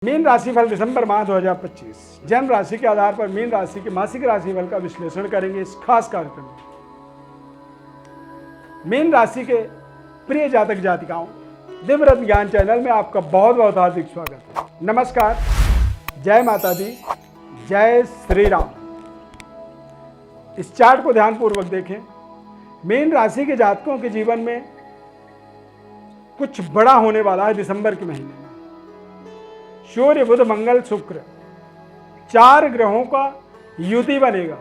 Mean राशिफल दिसंबर माह 2025 जन्म राशि के आधार पर मीन राशि के मासिक राशिफल का विश्लेषण करेंगे इस खास कार्यक्रम में। मीन राशि के प्रिय जातक जातिकाओं, दिव्यरत्न ज्ञान चैनल में आपका बहुत बहुत हार्दिक स्वागत है। नमस्कार, जय माता दी, जय श्री राम। इस चार्ट को ध्यानपूर्वक देखें। मीन राशि के जातकों के जीवन में कुछ बड़ा होने वाला है दिसंबर के महीने में। सूर्य, बुध, मंगल, शुक्र, 4 ग्रहों का युति बनेगा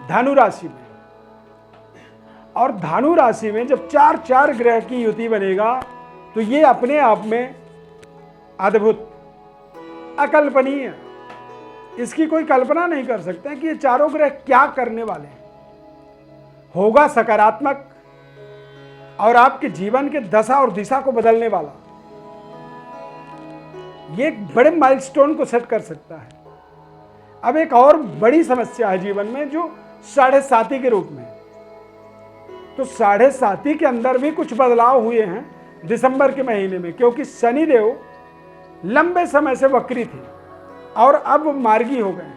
धनु राशि में। और धनु राशि में जब 4 ग्रह की युति बनेगा तो ये अपने आप में अद्भुत, अकल्पनीय, इसकी कोई कल्पना नहीं कर सकते कि ये चारों ग्रह क्या करने वाले हैं। होगा सकारात्मक और आपके जीवन के दशा और दिशा को बदलने वाला। ये एक बड़े माइलस्टोन को सेट कर सकता है। अब एक और बड़ी समस्या है जीवन में जो 7.5 के रूप में। तो 7.5 के अंदर भी कुछ बदलाव हुए हैं दिसंबर के महीने में, क्योंकि शनिदेव लंबे समय से वक्री थे और अब मार्गी हो गए।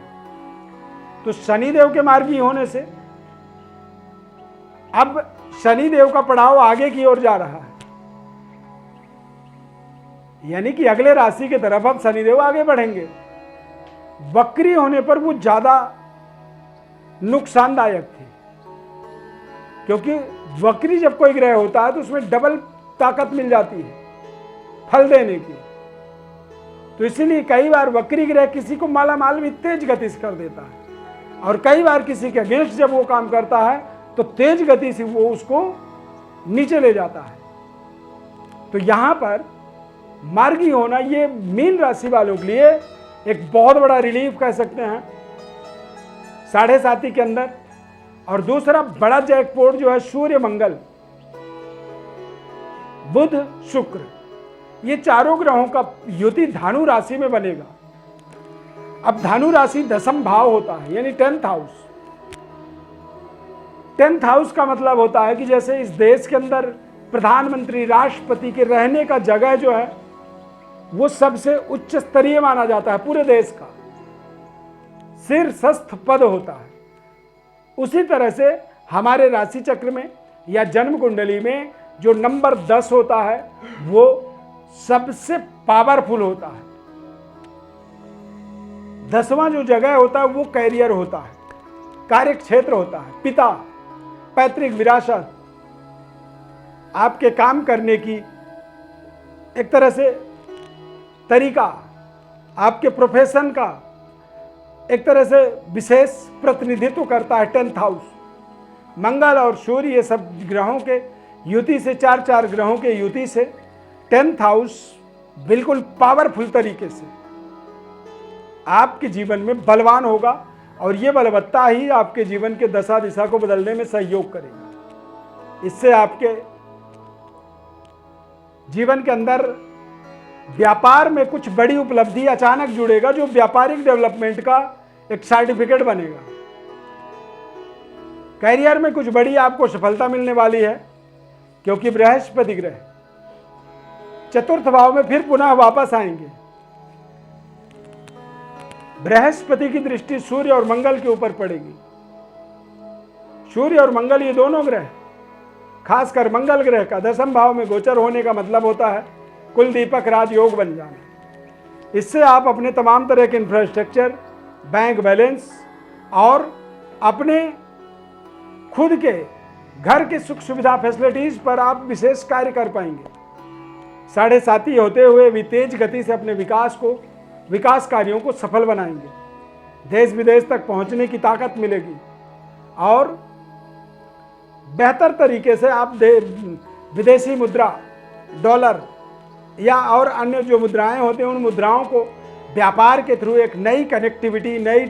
तो शनिदेव के मार्गी होने से अब शनिदेव का पड़ाव आगे की ओर जा रहा है, यानी कि अगले राशि की तरफ अब शनिदेव आगे बढ़ेंगे। वक्री होने पर वो ज्यादा नुकसानदायक थे, क्योंकि वक्री जब कोई ग्रह होता है तो उसमें डबल ताकत मिल जाती है फल देने की। तो इसीलिए कई बार वक्री ग्रह किसी को मालामाल भी तेज गति से कर देता है, और कई बार किसी के अगेंस्ट जब वो काम करता है तो तेज गति से वो उसको नीचे ले जाता है। तो यहां पर मार्गी होना ये मीन राशि वालों के लिए एक बहुत बड़ा रिलीफ कह सकते हैं 7.5 के अंदर। और दूसरा बड़ा जैकपॉट जो है सूर्य, मंगल, बुध, शुक्र, ये चारों ग्रहों का युति धनु राशि में बनेगा। अब धनु राशि 10th भाव होता है, यानी 10th हाउस। 10th हाउस का मतलब होता है कि जैसे इस देश के अंदर प्रधानमंत्री, राष्ट्रपति के रहने का जगह जो है वो सबसे उच्च स्तरीय माना जाता है पूरे देश का, शीर्षस्थ पद होता है। उसी तरह से हमारे राशि चक्र में या जन्म कुंडली में जो नंबर 10 होता है वो सबसे पावरफुल होता है। 10वां जो जगह होता है वो कैरियर होता है, कार्य क्षेत्र होता है, पिता, पैतृक विरासत, आपके काम करने की एक तरह से तरीका, आपके प्रोफेशन का एक तरह से विशेष प्रतिनिधित्व करता है 10th हाउस। मंगल और सूर्य ये सब ग्रहों के युति से, 4 ग्रहों के युति से 10th हाउस बिल्कुल पावरफुल तरीके से आपके जीवन में बलवान होगा, और ये बलवत्ता ही आपके जीवन के दशा दिशा को बदलने में सहयोग करेगा। इससे आपके जीवन के अंदर व्यापार में कुछ बड़ी उपलब्धि अचानक जुड़ेगा, जो व्यापारिक डेवलपमेंट का एक सर्टिफिकेट बनेगा। कैरियर में कुछ बड़ी आपको सफलता मिलने वाली है, क्योंकि बृहस्पति ग्रह 4th भाव में फिर पुनः वापस आएंगे। बृहस्पति की दृष्टि सूर्य और मंगल के ऊपर पड़ेगी। सूर्य और मंगल ये दोनों ग्रह, खासकर मंगल ग्रह का 10th भाव में गोचर होने का मतलब होता है कुल दीपक राजयोग बन जाना। इससे आप अपने तमाम तरह के इंफ्रास्ट्रक्चर, बैंक बैलेंस और अपने खुद के घर के सुख सुविधा फैसिलिटीज पर आप विशेष कार्य कर पाएंगे। 7.5 होते हुए भी तेज गति से अपने विकास कार्यों को सफल बनाएंगे। देश विदेश तक पहुंचने की ताकत मिलेगी, और बेहतर तरीके से आप विदेशी मुद्रा, डॉलर या और अन्य जो मुद्राएं होती हैं उन मुद्राओं को व्यापार के थ्रू एक नई कनेक्टिविटी, नई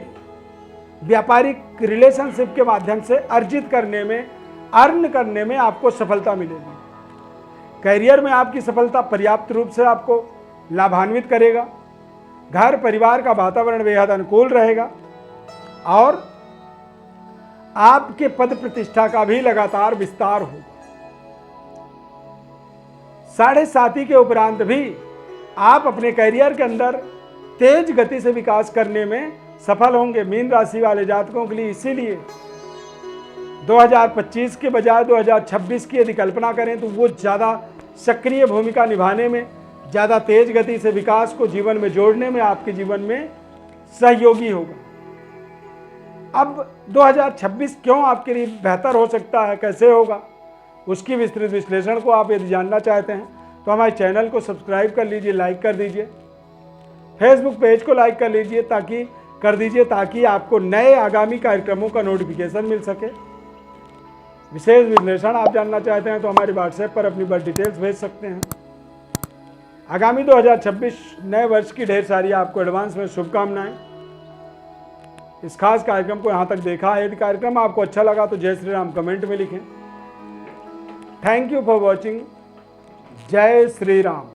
व्यापारिक रिलेशनशिप के माध्यम से अर्जित करने में, अर्न करने में आपको सफलता मिलेगी। कैरियर में आपकी सफलता पर्याप्त रूप से आपको लाभान्वित करेगा। घर परिवार का वातावरण बेहद अनुकूल रहेगा, और आपके पद प्रतिष्ठा का भी लगातार विस्तार होगा। 7.5 के उपरांत भी आप अपने करियर के अंदर तेज गति से विकास करने में सफल होंगे। मीन राशि वाले जातकों के लिए इसीलिए 2025 के बजाय 2026 की यदि कल्पना करें तो वो ज़्यादा सक्रिय भूमिका निभाने में, ज़्यादा तेज गति से विकास को जीवन में जोड़ने में आपके जीवन में सहयोगी होगा। अब 2026 क्यों आपके लिए बेहतर हो सकता है, कैसे होगा, उसकी विस्तृत विश्लेषण को आप यदि जानना चाहते हैं तो हमारे चैनल को सब्सक्राइब कर लीजिए, लाइक कर दीजिए, फेसबुक पेज को लाइक कर लीजिए ताकि आपको नए आगामी कार्यक्रमों का नोटिफिकेशन मिल सके। विशेष विश्लेषण आप जानना चाहते हैं तो हमारे व्हाट्सएप पर अपनी बर्थ डिटेल्स भेज सकते हैं। आगामी 2026 नए वर्ष की ढेर सारी आपको एडवांस में शुभकामनाएं। इस खास कार्यक्रम को यहाँ तक देखा है। यदि कार्यक्रम आपको अच्छा लगा तो जय श्री राम कमेंट में लिखें। Thank you for watching. जय श्री राम।